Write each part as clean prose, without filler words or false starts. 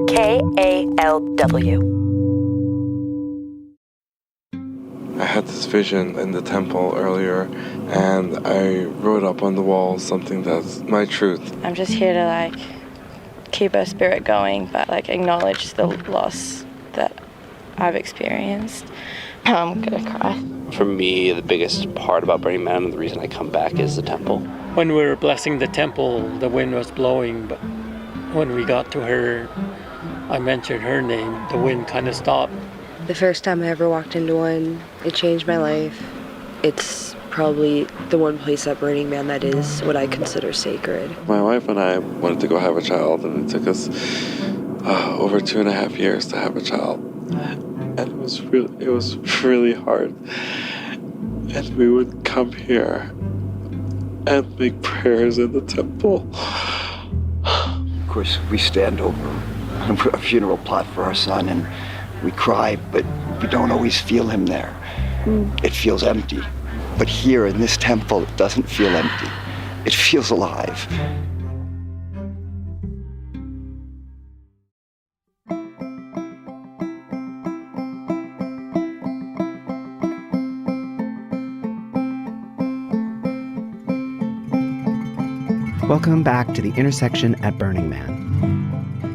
KALW. I had this vision in the temple earlier, and I wrote up on the wall something that's my truth. I'm just here to keep our spirit going, but acknowledge the loss that I've experienced. I'm gonna cry. For me, the biggest part about Burning Man and the reason I come back is the temple. When we were blessing the temple, the wind was blowing, but when we got to her, I mentioned her name, the wind kind of stopped. The first time I ever walked into one, it changed my life. It's probably the one place at Burning Man that is what I consider sacred. My wife and I wanted to go have a child, and it took us over 2.5 years to have a child. And it was really hard. And we would come here and make prayers in the temple. Of course, we stand over a funeral plot for our son, and we cry, but we don't always feel him there. It feels empty. But here in this temple, it doesn't feel empty. It feels alive. Welcome back to the intersection at Burning Man.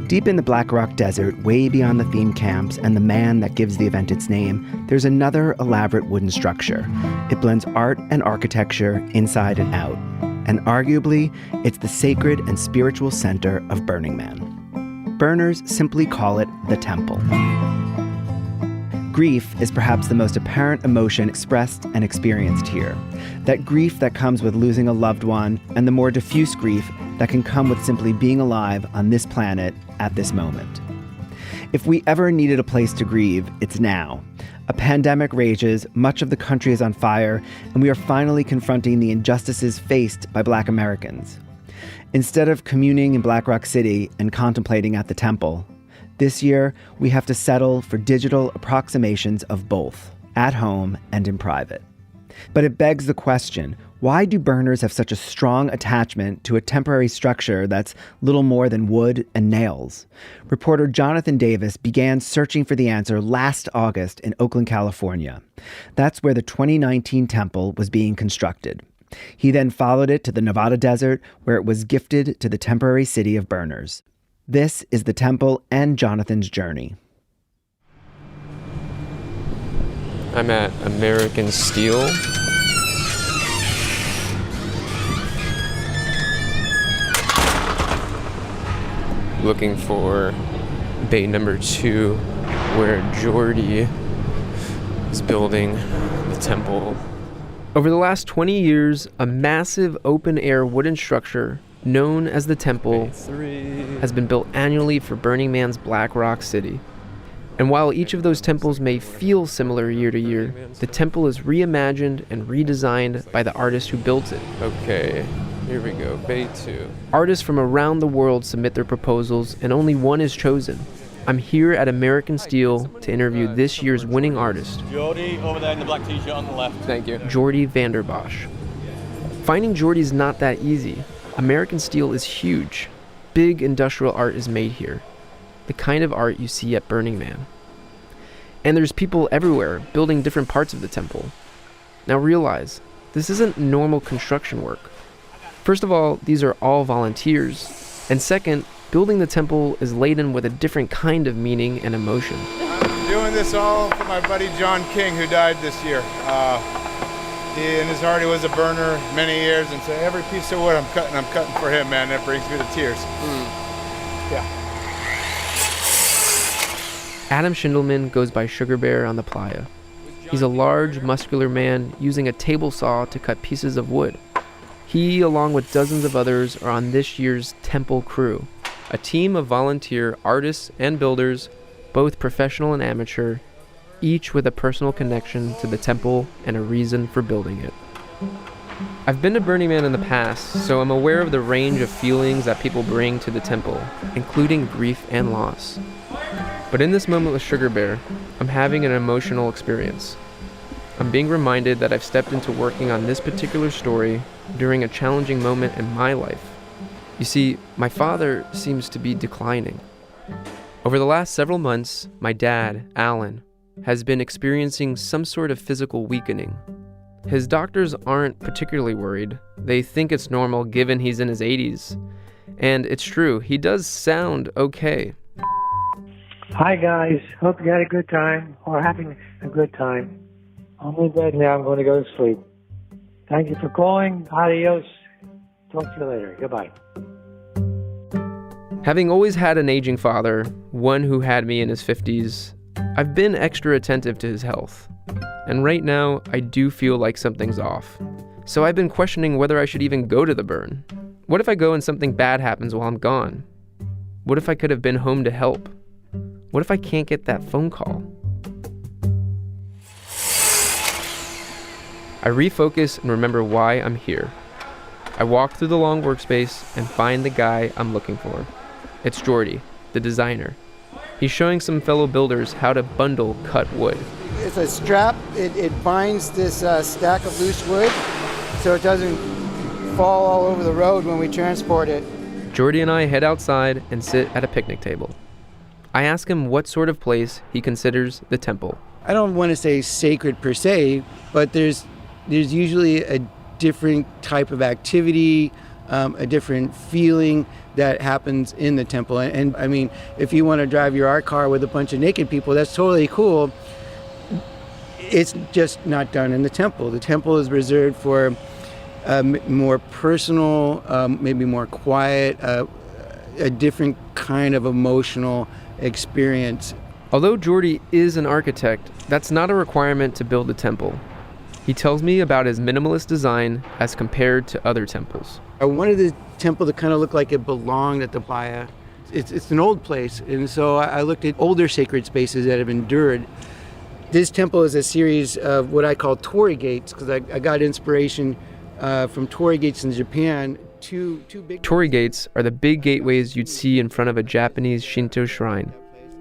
Deep in the Black Rock Desert, way beyond the theme camps and the man that gives the event its name, there's another elaborate wooden structure. It blends art and architecture inside and out. And arguably, it's the sacred and spiritual center of Burning Man. Burners simply call it the temple. Grief is perhaps the most apparent emotion expressed and experienced here. That grief that comes with losing a loved one, and the more diffuse grief that can come with simply being alive on this planet at this moment. If we ever needed a place to grieve, it's now. A pandemic rages, much of the country is on fire, and we are finally confronting the injustices faced by Black Americans. Instead of communing in Black Rock City and contemplating at the temple, this year we have to settle for digital approximations of both, at home and in private. But it begs the question, why do burners have such a strong attachment to a temporary structure that's little more than wood and nails? Reporter Jonathan Davis began searching for the answer last August in Oakland, California. That's where the 2019 temple was being constructed. He then followed it to the Nevada desert, where it was gifted to the temporary city of Burners. This is the temple and Jonathan's journey. I'm at American Steel. Looking for bay number 2, where Jordy is building the temple. Over the last 20 years, a massive open-air wooden structure known as the temple has been built annually for Burning Man's Black Rock City. And while each of those temples may feel similar year to year, the temple is reimagined and redesigned by the artist who builds it. Okay, here we go, Bay 2. Artists from around the world submit their proposals, and only one is chosen. I'm here at American Steel to interview this year's winning artist. Jordy, over there in the black t-shirt on the left. Thank you. Jordy Vanderbosch. Finding Jordy's not that easy. American Steel is huge. Big industrial art is made here. The kind of art you see at Burning Man. And there's people everywhere building different parts of the temple. Now realize, this isn't normal construction work. First of all, these are all volunteers. And second, building the temple is laden with a different kind of meaning and emotion. I'm doing this all for my buddy John King, who died this year. He, in his heart, he was a burner many years, and so every piece of wood I'm cutting for him, man. That brings me to tears. Yeah. Adam Schindelman goes by Sugar Bear on the playa. He's a large, muscular man using a table saw to cut pieces of wood. He, along with dozens of others, are on this year's temple crew, a team of volunteer artists and builders, both professional and amateur, each with a personal connection to the temple and a reason for building it. I've been to Burning Man in the past, so I'm aware of the range of feelings that people bring to the temple, including grief and loss. But in this moment with Sugar Bear, I'm having an emotional experience. I'm being reminded that I've stepped into working on this particular story during a challenging moment in my life. You see, my father seems to be declining. Over the last several months, my dad, Alan, has been experiencing some sort of physical weakening. His doctors aren't particularly worried. They think it's normal given he's in his 80s. And it's true, he does sound okay. Hi guys, hope you had a good time or having a good time. I'm in bed now, I'm going to go to sleep. Thank you for calling. Adios. Talk to you later. Goodbye. Having always had an aging father, one who had me in his 50s, I've been extra attentive to his health. And right now, I do feel like something's off. So I've been questioning whether I should even go to the burn. What if I go and something bad happens while I'm gone? What if I could have been home to help? What if I can't get that phone call? I refocus and remember why I'm here. I walk through the long workspace and find the guy I'm looking for. It's Jordy, the designer. He's showing some fellow builders how to bundle cut wood. It's a strap. It binds this stack of loose wood so it doesn't fall all over the road when we transport it. Jordy and I head outside and sit at a picnic table. I ask him what sort of place he considers the temple. I don't want to say sacred per se, but there's usually a different type of activity, a different feeling that happens in the temple. And I mean, if you want to drive your art car with a bunch of naked people, that's totally cool. It's just not done in the temple. The temple is reserved for more personal, maybe more quiet, a different kind of emotional experience. Although Jordy is an architect, that's not a requirement to build a temple. He tells me about his minimalist design as compared to other temples. I wanted the temple to kind of look like it belonged at the playa. It's an old place, and so I looked at older sacred spaces that have endured. This temple is a series of what I call torii gates, because I got inspiration from torii gates in Japan. Two big torii gates are the big gateways you'd see in front of a Japanese Shinto shrine.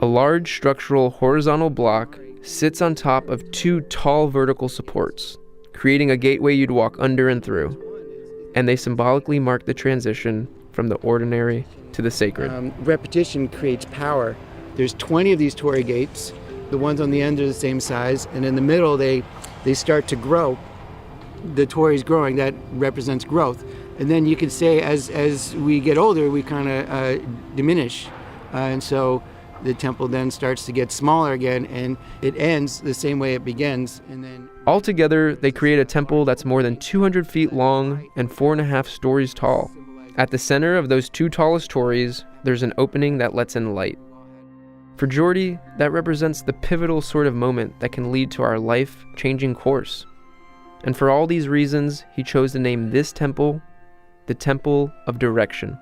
A large structural horizontal block sits on top of two tall vertical supports, creating a gateway you'd walk under and through. And they symbolically mark the transition from the ordinary to the sacred. Repetition creates power. There's 20 of these torii gates. The ones on the end are the same size, and in the middle they start to grow. The torii's growing, that represents growth. And then you could say as we get older, we kind of diminish. And so the temple then starts to get smaller again, and it ends the same way it begins. And then altogether, they create a temple that's more than 200 feet long and 4.5 stories tall. At the center of those two tallest tories, there's an opening that lets in light. For Jordy, that represents the pivotal sort of moment that can lead to our life-changing course. And for all these reasons, he chose to name this temple the Temple of Direction.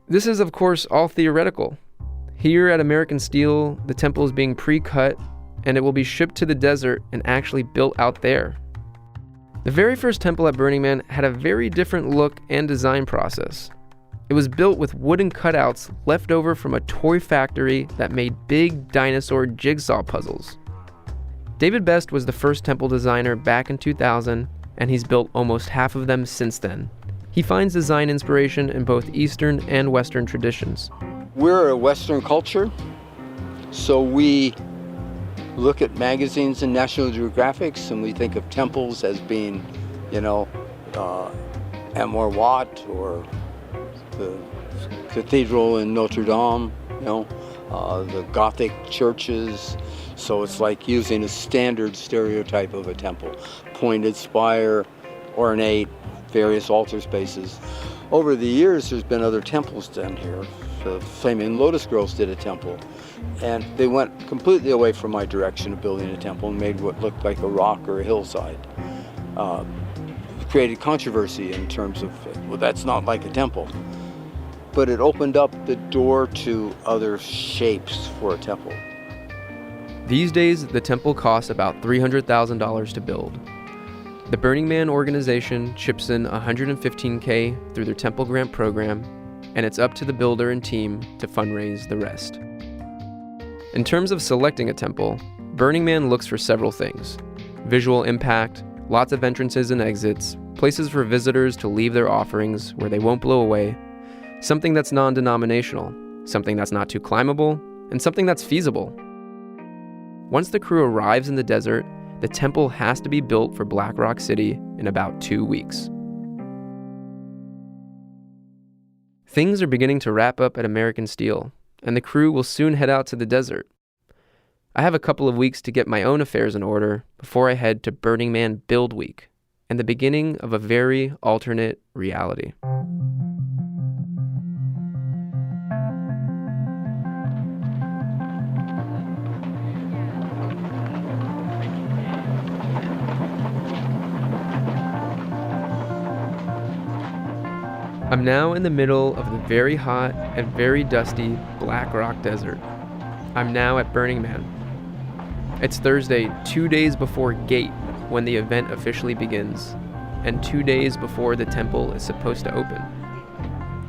This is, of course, all theoretical. Here at American Steel, the temple is being pre-cut, and it will be shipped to the desert and actually built out there. The very first temple at Burning Man had a very different look and design process. It was built with wooden cutouts left over from a toy factory that made big dinosaur jigsaw puzzles. David Best was the first temple designer back in 2000, and he's built almost half of them since then. He finds design inspiration in both Eastern and Western traditions. We're a Western culture, so we look at magazines and National Geographics and we think of temples as being, Angkor Wat or the cathedral in Notre Dame, the Gothic churches. So it's like using a standard stereotype of a temple. Pointed spire, ornate, various altar spaces. Over the years, there's been other temples done here. The Flaming Lotus Girls did a temple, and they went completely away from my direction of building a temple and made what looked like a rock or a hillside. Created controversy in terms of, well, that's not like a temple. But it opened up the door to other shapes for a temple. These days, the temple costs about $300,000 to build. The Burning Man organization chips in $115K through their temple grant program, and it's up to the builder and team to fundraise the rest. In terms of selecting a temple, Burning Man looks for several things: visual impact, lots of entrances and exits, places for visitors to leave their offerings where they won't blow away, something that's non-denominational, something that's not too climbable, and something that's feasible. Once the crew arrives in the desert, the temple has to be built for Black Rock City in about 2 weeks. Things are beginning to wrap up at American Steel, and the crew will soon head out to the desert. I have a couple of weeks to get my own affairs in order before I head to Burning Man Build Week and the beginning of a very alternate reality. I'm now in the middle of the very hot and very dusty Black Rock Desert. I'm now at Burning Man. It's Thursday, 2 days before Gate, when the event officially begins, and 2 days before the temple is supposed to open.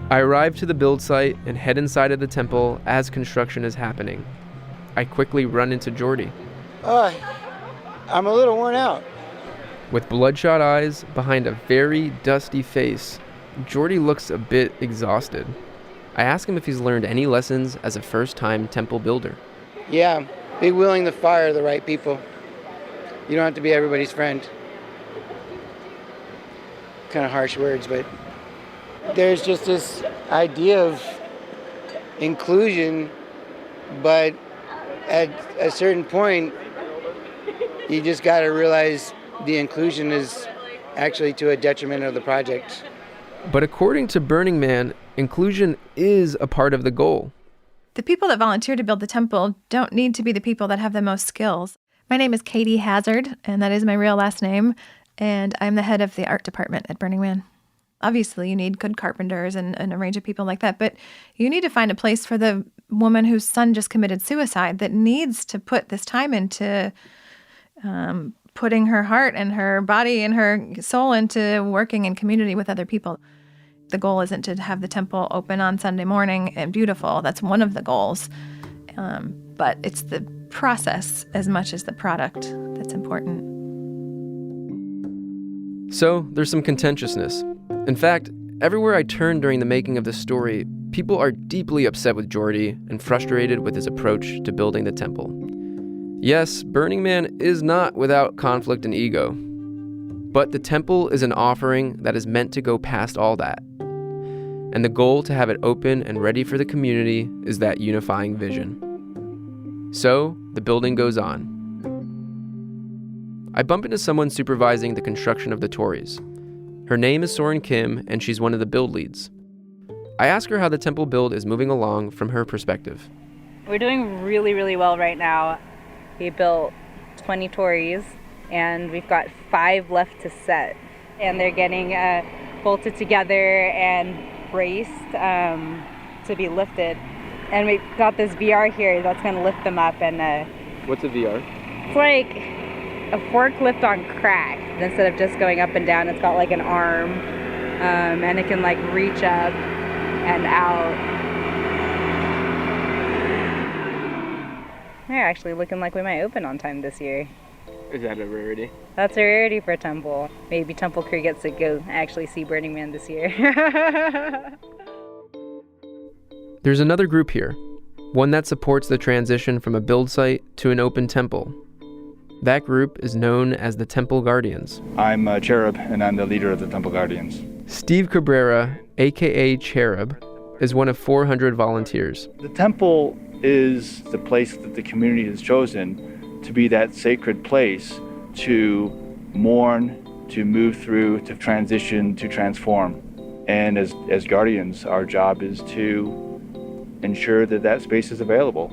I arrive to the build site and head inside of the temple as construction is happening. I quickly run into Jordy. I'm a little worn out. With bloodshot eyes behind a very dusty face, Jordy looks a bit exhausted. I ask him if he's learned any lessons as a first-time temple builder. Yeah, be willing to fire the right people. You don't have to be everybody's friend. Kind of harsh words, but there's just this idea of inclusion, but at a certain point, you just got to realize the inclusion is actually to a detriment of the project. But according to Burning Man, inclusion is a part of the goal. The people that volunteer to build the temple don't need to be the people that have the most skills. My name is Katie Hazard, and that is my real last name, and I'm the head of the art department at Burning Man. Obviously, you need good carpenters and a range of people like that, but you need to find a place for the woman whose son just committed suicide that needs to put this time into putting her heart and her body and her soul into working in community with other people. The goal isn't to have the temple open on Sunday morning and beautiful. That's one of the goals. But it's the process as much as the product that's important. So there's some contentiousness. In fact, everywhere I turn during the making of this story, people are deeply upset with Jordy and frustrated with his approach to building the temple. Yes, Burning Man is not without conflict and ego. But the temple is an offering that is meant to go past all that. And the goal to have it open and ready for the community is that unifying vision. So, the building goes on. I bump into someone supervising the construction of the Tories. Her name is Soren Kim, and she's one of the build leads. I ask her how the temple build is moving along from her perspective. We're doing really, really well right now. We built 20 Tories, and we've got 5 left to set. And they're getting bolted together and braced to be lifted. And we've got this VR here that's going to lift them up. And What's a VR? It's like a forklift on crack. Instead of just going up and down, it's got like an arm, and it can like reach up and out. They're actually looking like we might open on time this year. Is that a rarity? That's a rarity for Temple. Maybe Temple Crew gets to go actually see Burning Man this year. There's another group here, one that supports the transition from a build site to an open temple. That group is known as the Temple Guardians. I'm Cherub, and I'm the leader of the Temple Guardians. Steve Cabrera, aka Cherub, is one of 400 volunteers. The temple is the place that the community has chosen to be that sacred place to mourn, to move through, to transition, to transform. And as guardians, our job is to ensure that that space is available.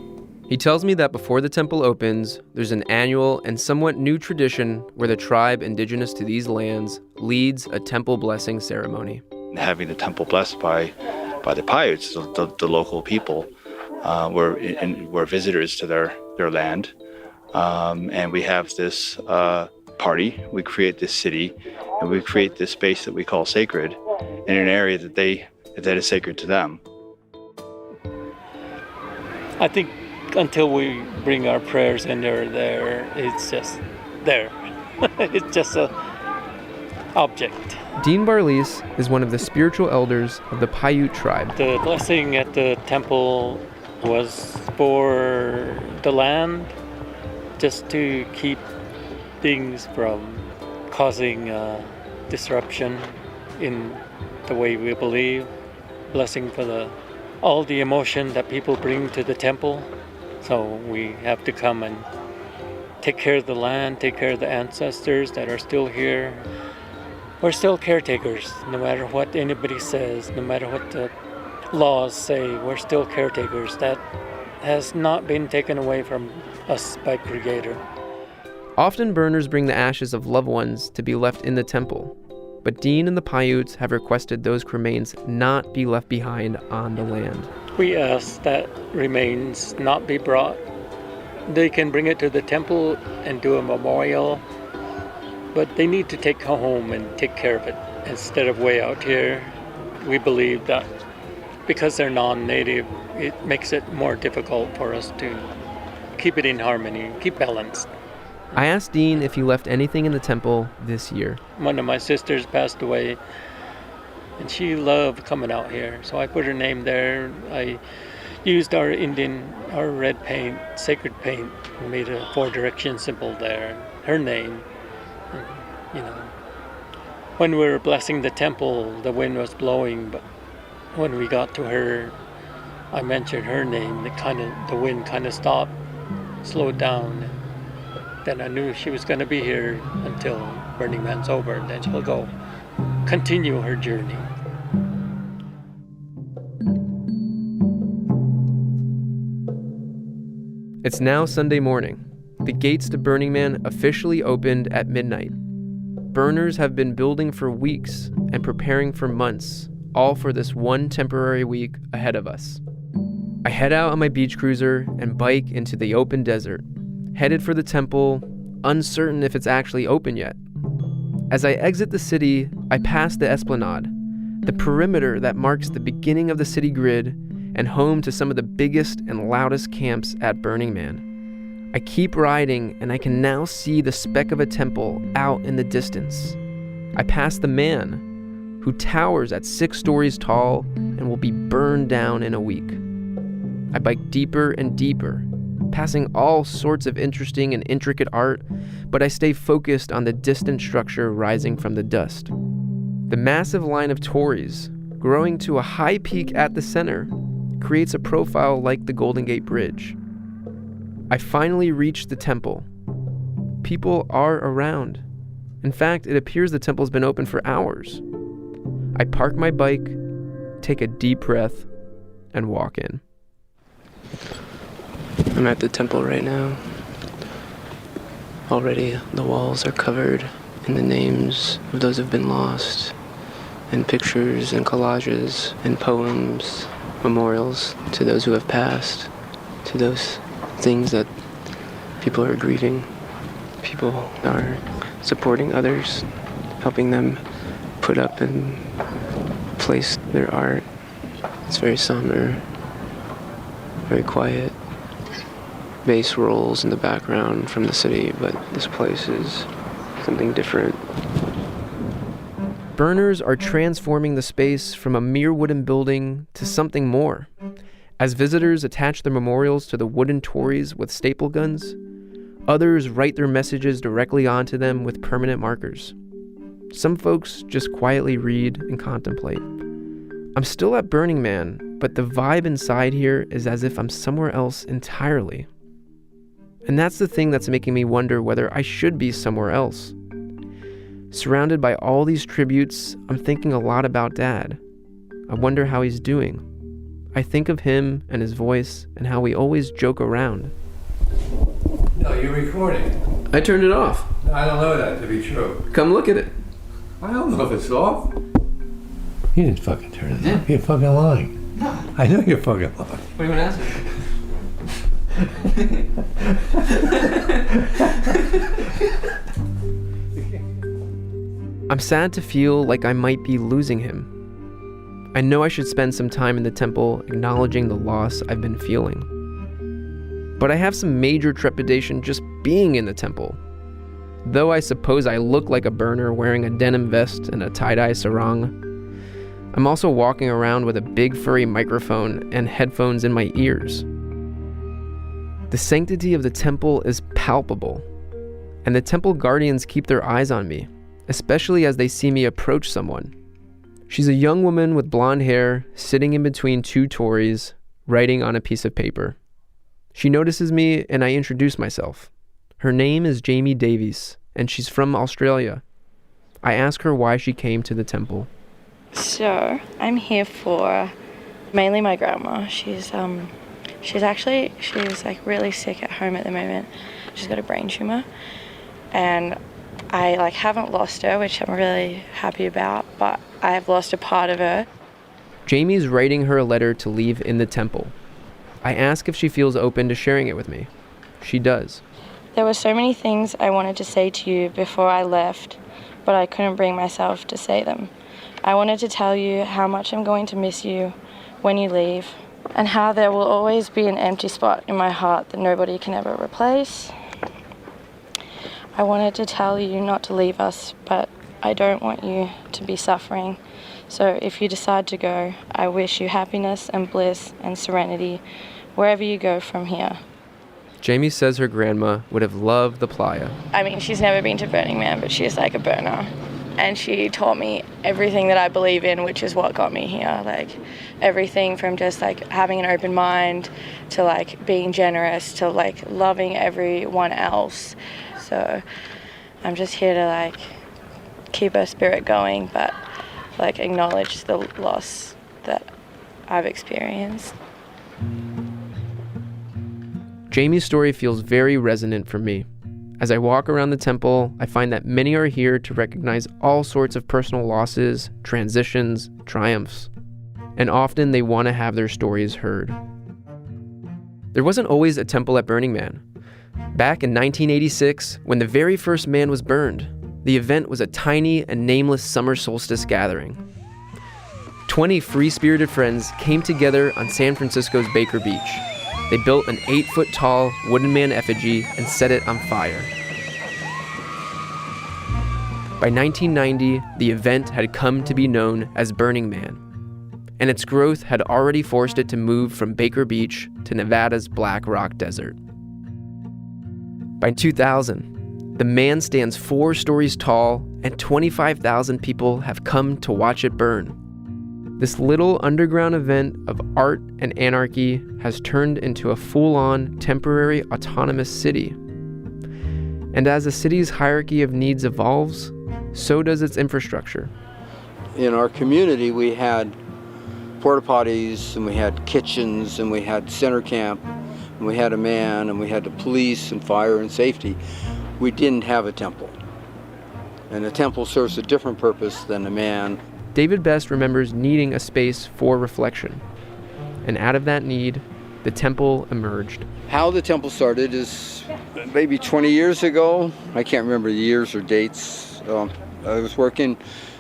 He tells me that before the temple opens, there's an annual and somewhat new tradition where the tribe indigenous to these lands leads a temple blessing ceremony. Having the temple blessed by the Paiutes, the local people, we're visitors to their land, and we have this party. We create this city, and we create this space that we call sacred in an area that is sacred to them. I think until we bring our prayers in there, it's just there. It's just object. Dean Barlis is one of the spiritual elders of the Paiute tribe. The blessing at the temple was for the land, just to keep things from causing disruption in the way we believe. Blessing for all the emotion that people bring to the temple. So we have to come and take care of the land, take care of the ancestors that are still here. We're still caretakers, no matter what anybody says, no matter what the laws say, we're still caretakers. That has not been taken away from us by Creator. Often burners bring the ashes of loved ones to be left in the temple, but Dean and the Paiutes have requested those remains not be left behind on the land. We ask that remains not be brought. They can bring it to the temple and do a memorial, but they need to take it home and take care of it instead of way out here. We believe that because they're non-native, it makes it more difficult for us to keep it in harmony, keep balanced. I asked Dean if he left anything in the temple this year. One of my sisters passed away, and she loved coming out here, so I put her name there. I used our red paint, sacred paint, and made a 4-direction symbol there, her name. And, when we were blessing the temple, the wind was blowing, but when we got to her, I mentioned her name. The wind kind of stopped, slowed down. Then I knew she was going to be here until Burning Man's over, and then she'll go continue her journey. It's now Sunday morning. The gates to Burning Man officially opened at midnight. Burners have been building for weeks and preparing for months, all for this one temporary week ahead of us. I head out on my beach cruiser and bike into the open desert, headed for the temple, uncertain if it's actually open yet. As I exit the city, I pass the esplanade, the perimeter that marks the beginning of the city grid and home to some of the biggest and loudest camps at Burning Man. I keep riding, and I can now see the speck of a temple out in the distance. I pass the man, who towers at 6 stories tall and will be burned down in a week. I bike deeper and deeper, passing all sorts of interesting and intricate art, but I stay focused on the distant structure rising from the dust. The massive line of tories, growing to a high peak at the center, creates a profile like the Golden Gate Bridge. I finally reach the temple. People are around. In fact, it appears the temple's been open for hours. I park my bike, take a deep breath, and walk in. I'm at the temple right now. Already the walls are covered in the names of those who've been lost, and pictures and collages and poems, memorials to those who have passed, to those things that people are grieving. People are supporting others, helping them put up and place their art. It's very somber, very quiet. Bass rolls in the background from the city, but this place is something different. Burners are transforming the space from a mere wooden building to something more. As visitors attach their memorials to the wooden tories with staple guns, others write their messages directly onto them with permanent markers. Some folks just quietly read and contemplate. I'm still at Burning Man, but the vibe inside here is as if I'm somewhere else entirely. And that's the thing that's making me wonder whether I should be somewhere else. Surrounded by all these tributes, I'm thinking a lot about Dad. I wonder how he's doing. I think of him and his voice and how we always joke around. No, you're recording. I turned it off. No, I don't know that to be true. Come look at it. I don't know if it's off. You didn't fucking turn it off. You're fucking lying. No. I know you're fucking lying. What do you want to ask me? I'm sad to feel like I might be losing him. I know I should spend some time in the temple acknowledging the loss I've been feeling. But I have some major trepidation just being in the temple. though I suppose I look like a burner wearing a denim vest and a tie-dye sarong. I'm also walking around with a big furry microphone and headphones in my ears. The sanctity of the temple is palpable, and the temple guardians keep their eyes on me, especially as they see me approach someone. She's a young woman with blonde hair, sitting in between two Tories, writing on a piece of paper. She notices me, and I introduce myself. Her name is Jamie Davies, and she's from Australia. I ask her why she came to the temple. So, I'm here for mainly my grandma. She's like really sick at home at the moment. She's got a brain tumor, and I haven't lost her, which I'm really happy about, but I have lost a part of her. Jamie's writing her a letter to leave in the temple. I ask if she feels open to sharing it with me. She does. There were so many things I wanted to say to you before I left, but I couldn't bring myself to say them. I wanted to tell you how much I'm going to miss you when you leave, and how there will always be an empty spot in my heart that nobody can ever replace. I wanted to tell you not to leave us, but I don't want you to be suffering. So if you decide to go, I wish you happiness and bliss and serenity wherever you go from here. Jamie says her grandma would have loved the playa. I mean, she's never been to Burning Man, but she's like a burner. And she taught me everything that I believe in, which is what got me here. Like everything from just having an open mind to being generous to loving everyone else. So I'm just here to keep her spirit going, but acknowledge the loss that I've experienced. Jamie's story feels very resonant for me. As I walk around the temple, I find that many are here to recognize all sorts of personal losses, transitions, triumphs, and often they want to have their stories heard. There wasn't always a temple at Burning Man. Back in 1986, when the very first man was burned, the event was a tiny and nameless summer solstice gathering. 20 free-spirited friends came together on San Francisco's Baker Beach. They built an 8-foot-tall wooden man effigy and set it on fire. By 1990, the event had come to be known as Burning Man, and its growth had already forced it to move from Baker Beach to Nevada's Black Rock Desert. By 2000, the man stands 4 stories tall, and 25,000 people have come to watch it burn. This little underground event of art and anarchy has turned into a full-on, temporary, autonomous city. And as the city's hierarchy of needs evolves, so does its infrastructure. In our community, we had porta potties, and we had kitchens, and we had center camp, and we had a man, and we had the police and fire and safety. We didn't have a temple. And a temple serves a different purpose than a man. David Best remembers needing a space for reflection. And out of that need, the temple emerged. How the temple started is maybe 20 years ago. I can't remember the years or dates. I was working,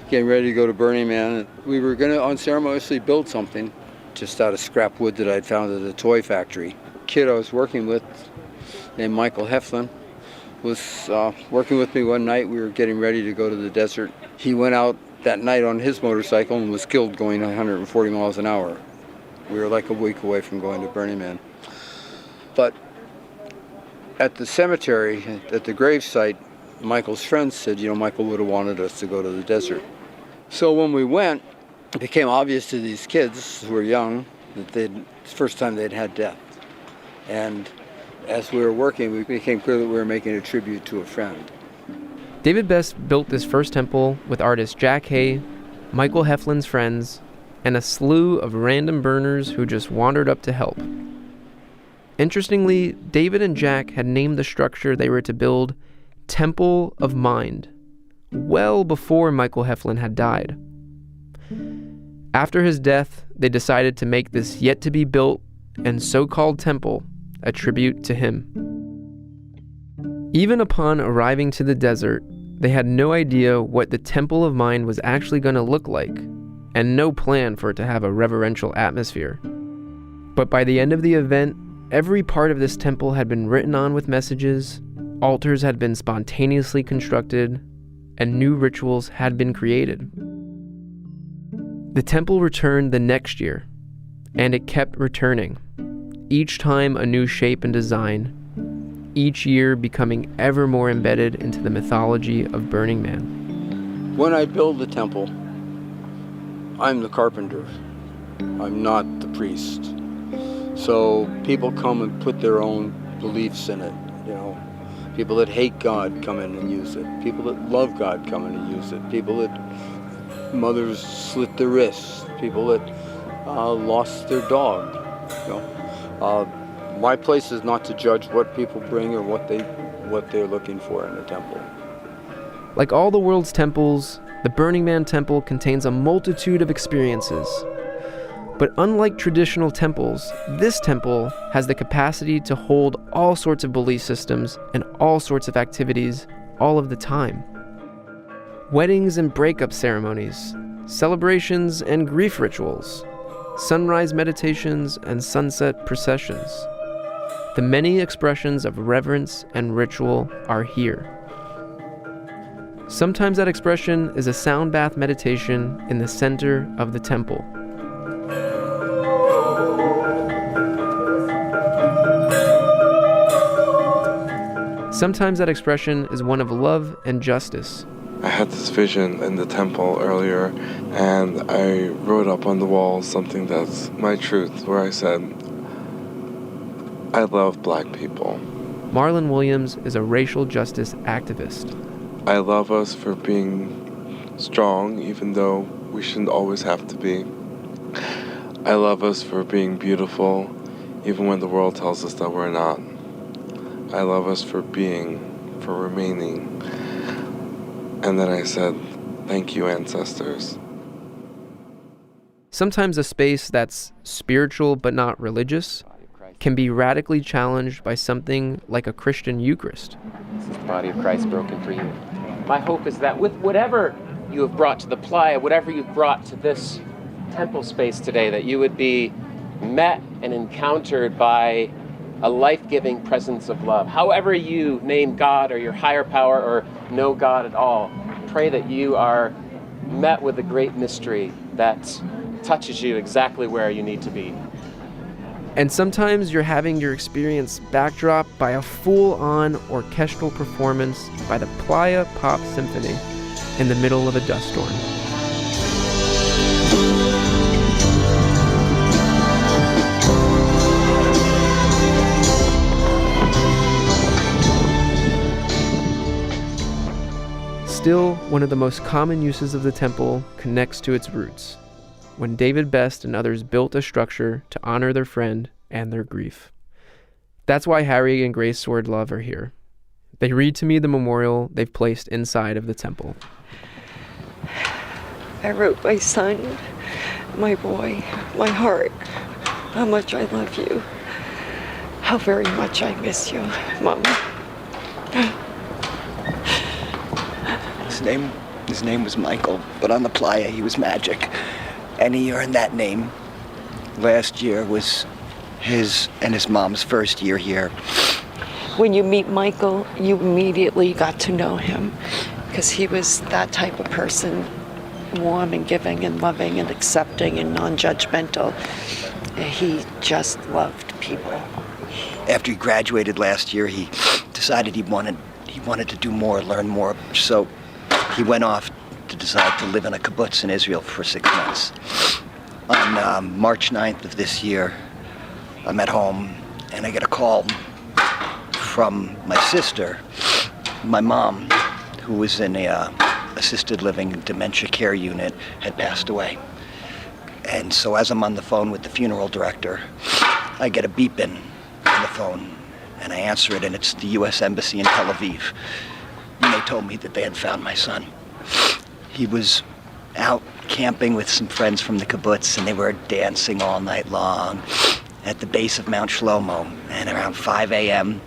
getting ready to go to Burning Man. We were going to unceremoniously build something just out of scrap wood that I'd found at a toy factory. A kid I was working with named Michael Heflin was working with me one night. We were getting ready to go to the desert. He went out that night on his motorcycle and was killed going 140 miles an hour. We were like a week away from going to Burning Man. But at the cemetery, at the gravesite, Michael's friends said, Michael would have wanted us to go to the desert. So when we went, it became obvious to these kids who were young that it's the first time they'd had death. And as we were working, it became clear that we were making a tribute to a friend. David Best built this first temple with artist Jack Hay, Michael Heflin's friends, and a slew of random burners who just wandered up to help. Interestingly, David and Jack had named the structure they were to build Temple of Mind, well before Michael Heflin had died. After his death, they decided to make this yet-to-be-built and so-called temple a tribute to him. Even upon arriving to the desert, they had no idea what the Temple of Mind was actually going to look like, and no plan for it to have a reverential atmosphere. But by the end of the event, every part of this temple had been written on with messages, Altars had been spontaneously constructed, and new rituals had been created. The temple returned the next year, and it kept returning, each time a new shape and design, each year becoming ever more embedded into the mythology of Burning Man. When I build the temple, I'm the carpenter. I'm not the priest. So people come and put their own beliefs in it, you know. People that hate God come in and use it. People that love God come in and use it. People that mothers slit their wrists. People that lost their dog, you know. My place is not to judge what people bring or what they're looking for in a temple. Like all the world's temples, the Burning Man temple contains a multitude of experiences. But unlike traditional temples, this temple has the capacity to hold all sorts of belief systems and all sorts of activities all of the time. Weddings and breakup ceremonies, celebrations and grief rituals, sunrise meditations and sunset processions. The many expressions of reverence and ritual are here. Sometimes that expression is a sound bath meditation in the center of the temple. Sometimes that expression is one of love and justice. I had this vision in the temple earlier, and I wrote up on the wall something that's my truth, where I said, I love black people. Marlon Williams is a racial justice activist. I love us for being strong, even though we shouldn't always have to be. I love us for being beautiful, even when the world tells us that we're not. I love us for remaining. And then I said, thank you, ancestors. Sometimes a space that's spiritual but not religious can be radically challenged by something like a Christian Eucharist. This is the body of Christ broken for you. My hope is that with whatever you have brought to the playa, whatever you've brought to this temple space today, that you would be met and encountered by a life-giving presence of love. However you name God or your higher power or know God at all, pray that you are met with a great mystery that touches you exactly where you need to be. And sometimes you're having your experience backdropped by a full-on orchestral performance by the Playa Pop Symphony in the middle of a dust storm. Still, one of the most common uses of the temple connects to its roots, when David Best and others built a structure to honor their friend and their grief. That's why Harry and Grace Swordlove are here. They read to me the memorial they've placed inside of the temple. I wrote my son, my boy, my heart, how much I love you, how very much I miss you, Mama. His name was Michael, but on the playa he was Magic. And he earned that name. Last year was his and his mom's first year here. When you meet Michael, you immediately got to know him because he was that type of person, warm and giving and loving and accepting and non-judgmental. He just loved people. After he graduated last year, he decided he wanted to do more, learn more. So he went off to decide to live in a kibbutz in Israel for 6 months. On March 9th of this year, I'm at home and I get a call from my sister, my mom, who was in a assisted living dementia care unit, had passed away. And so as I'm on the phone with the funeral director, I get a beeping on the phone and I answer it, and it's the U.S. Embassy in Tel Aviv. And they told me that they had found my son. He was out camping with some friends from the kibbutz, and they were dancing all night long at the base of Mount Shlomo. And around 5 a.m.,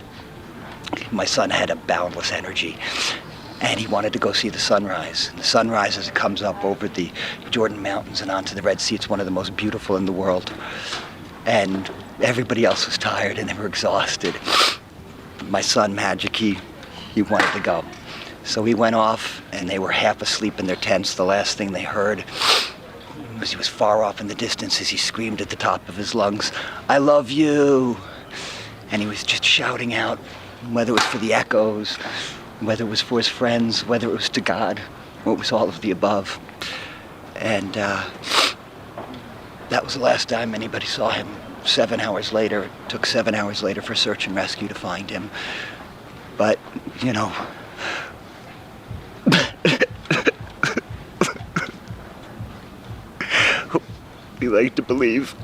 my son had a boundless energy, and he wanted to go see the sunrise. The sunrise, as it comes up over the Jordan Mountains and onto the Red Sea, it's one of the most beautiful in the world. And everybody else was tired and they were exhausted. My son, Magic, he he wanted to go. So he went off, and they were half asleep in their tents. The last thing they heard was he was far off in the distance as he screamed at the top of his lungs, "I love you!" And he was just shouting out, whether it was for the echoes, whether it was for his friends, whether it was to God, or it was all of the above. And that was the last time anybody saw him. 7 hours later, it took 7 hours later for search and rescue to find him. But, you know, we like to believe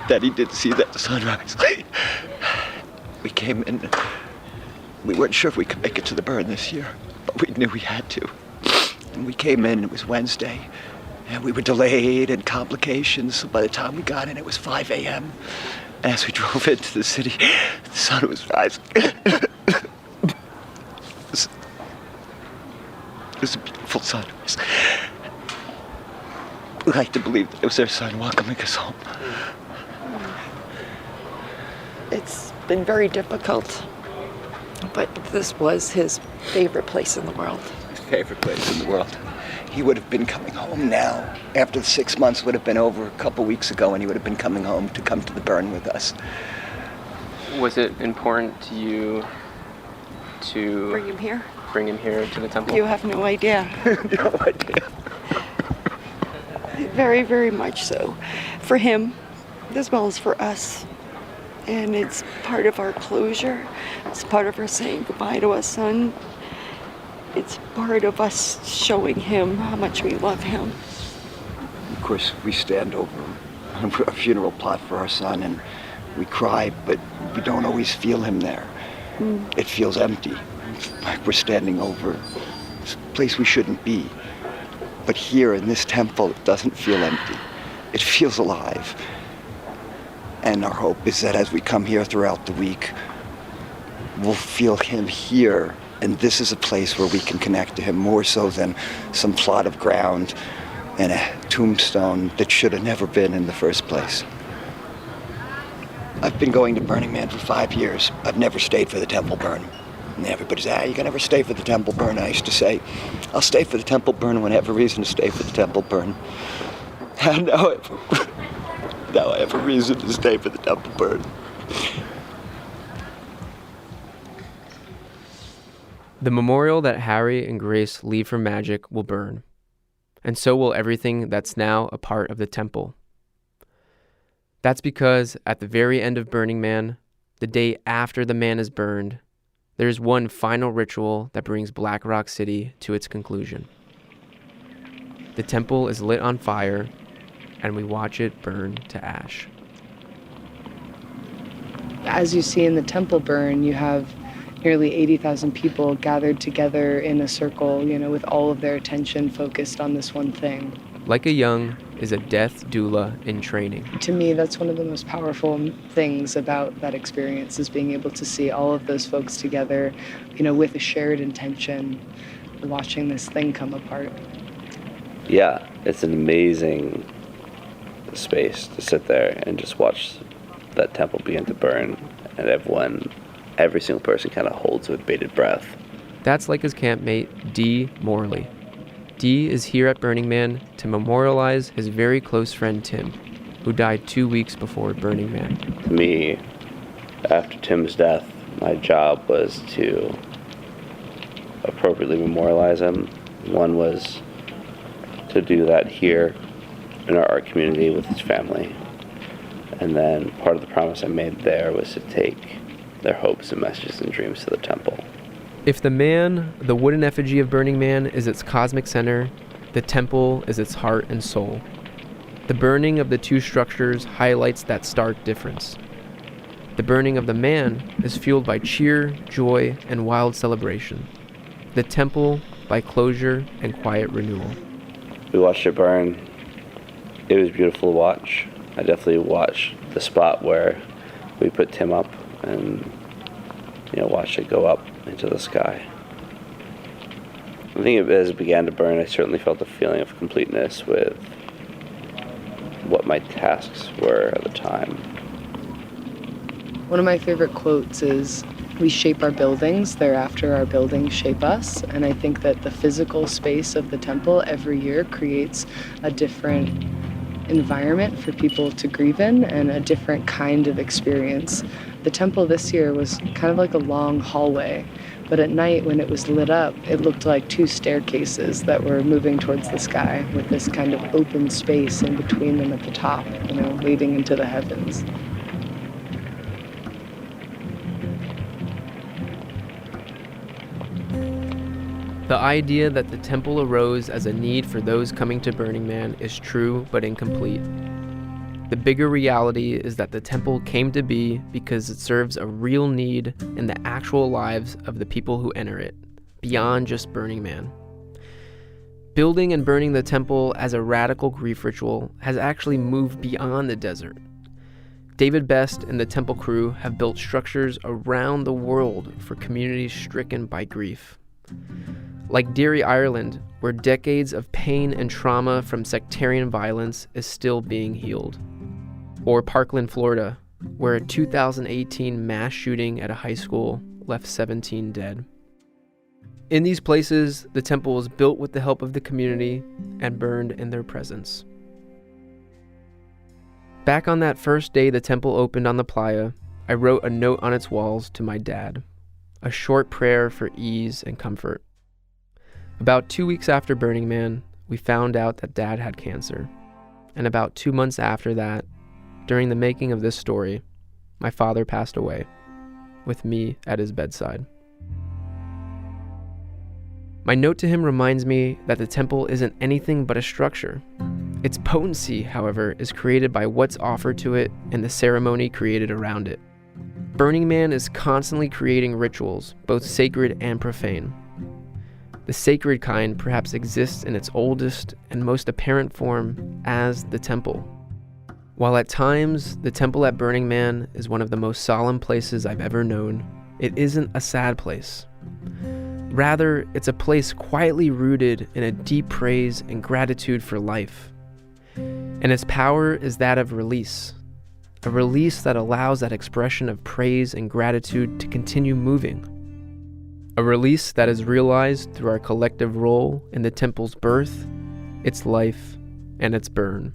that he did see that sunrise. We came in, we weren't sure if we could make it to the burn this year, but we knew we had to. And we came in, it was Wednesday, and we were delayed and complications. So by the time we got in, it was 5 a.m. And as we drove into the city, the sun was rising. It was a beautiful sunrise. We like to believe that it was their son welcoming us home. It's been very difficult, but this was his favorite place in the world. His favorite place in the world. He would have been coming home now. After the 6 months would have been over a couple weeks ago, and he would have been coming home to come to the burn with us. Was it important to you to Bring him here? Bring him here to the temple? You have no idea. No idea. Very, very much so. For him, as well as for us. And it's part of our closure. It's part of our saying goodbye to our son. It's part of us showing him how much we love him. Of course, we stand over a funeral plot for our son, and we cry, but we don't always feel him there. It feels empty, like we're standing over a place we shouldn't be. But here in this temple, it doesn't feel empty. It feels alive. And our hope is that as we come here throughout the week, we'll feel him here. And this is a place where we can connect to him more so than some plot of ground and a tombstone that should have never been in the first place. I've been going to Burning Man for 5 years. I've never stayed for the temple burn. And everybody says, you can never stay for the temple burn. I used to say, I'll stay for the temple burn when I have a reason to stay for the temple burn. And now I have a reason to stay for the temple burn. The memorial that Harry and Grace leave for Magic will burn, and so will everything that's now a part of the temple. That's because at the very end of Burning Man, the day after the man is burned, there's one final ritual that brings Black Rock City to its conclusion. The temple is lit on fire, and we watch it burn to ash. As you see in the temple burn, you have nearly 80,000 people gathered together in a circle, with all of their attention focused on this one thing. Leica Young is a death doula in training. To me, that's one of the most powerful things about that experience, is being able to see all of those folks together, with a shared intention, watching this thing come apart. Yeah, it's an amazing space to sit there and just watch that temple begin to burn, and every single person kind of holds with bated breath. That's Leica's campmate, Dee Morley. Dee is here at Burning Man to memorialize his very close friend Tim, who died 2 weeks before Burning Man. To me, after Tim's death, my job was to appropriately memorialize him. One was to do that here in our art community with his family. And then part of the promise I made there was to take their hopes and messages and dreams to the temple. If the man, the wooden effigy of Burning Man, is its cosmic center, the temple is its heart and soul. The burning of the two structures highlights that stark difference. The burning of the man is fueled by cheer, joy, and wild celebration. The temple by closure and quiet renewal. We watched it burn. It was beautiful to watch. I definitely watched the spot where we put Tim up and watched it go up into the sky. I think as it began to burn, I certainly felt a feeling of completeness with what my tasks were at the time. One of my favorite quotes is, "We shape our buildings, thereafter our buildings shape us." And I think that the physical space of the temple every year creates a different environment for people to grieve in and a different kind of experience. The temple this year was kind of like a long hallway, but at night when it was lit up, it looked like two staircases that were moving towards the sky with this kind of open space in between them at the top, leading into the heavens. The idea that the temple arose as a need for those coming to Burning Man is true but incomplete. The bigger reality is that the temple came to be because it serves a real need in the actual lives of the people who enter it, beyond just Burning Man. Building and burning the temple as a radical grief ritual has actually moved beyond the desert. David Best and the temple crew have built structures around the world for communities stricken by grief. Like Derry, Ireland, where decades of pain and trauma from sectarian violence is still being healed. Or Parkland, Florida, where a 2018 mass shooting at a high school left 17 dead. In these places, the temple was built with the help of the community and burned in their presence. Back on that first day the temple opened on the playa, I wrote a note on its walls to my dad, a short prayer for ease and comfort. About 2 weeks after Burning Man, we found out that Dad had cancer. And about 2 months after that, during the making of this story, my father passed away, with me at his bedside. My note to him reminds me that the temple isn't anything but a structure. Its potency, however, is created by what's offered to it and the ceremony created around it. Burning Man is constantly creating rituals, both sacred and profane. The sacred kind perhaps exists in its oldest and most apparent form as the temple. While at times the temple at Burning Man is one of the most solemn places I've ever known, it isn't a sad place. Rather, it's a place quietly rooted in a deep praise and gratitude for life. And its power is that of release, a release that allows that expression of praise and gratitude to continue moving. A release that is realized through our collective role in the temple's birth, its life, and its burn.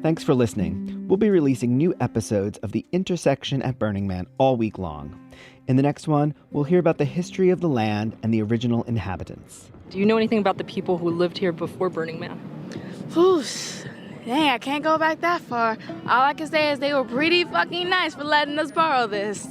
Thanks for listening. We'll be releasing new episodes of The Intersection at Burning Man all week long. In the next one, we'll hear about the history of the land and the original inhabitants. Do you know anything about the people who lived here before Burning Man? Dang, I can't go back that far. All I can say is they were pretty fucking nice for letting us borrow this.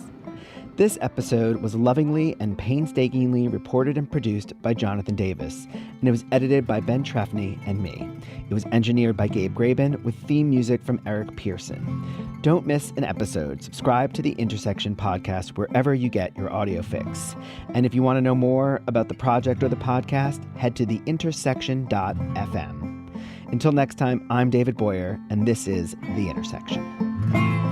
This episode was lovingly and painstakingly reported and produced by Jonathan Davis, and it was edited by Ben Trefny and me. It was engineered by Gabe Graben with theme music from Eric Pearson. Don't miss an episode. Subscribe to the Intersection podcast wherever you get your audio fix. And if you want to know more about the project or the podcast, head to theintersection.fm. Until next time, I'm David Boyer, and this is The Intersection.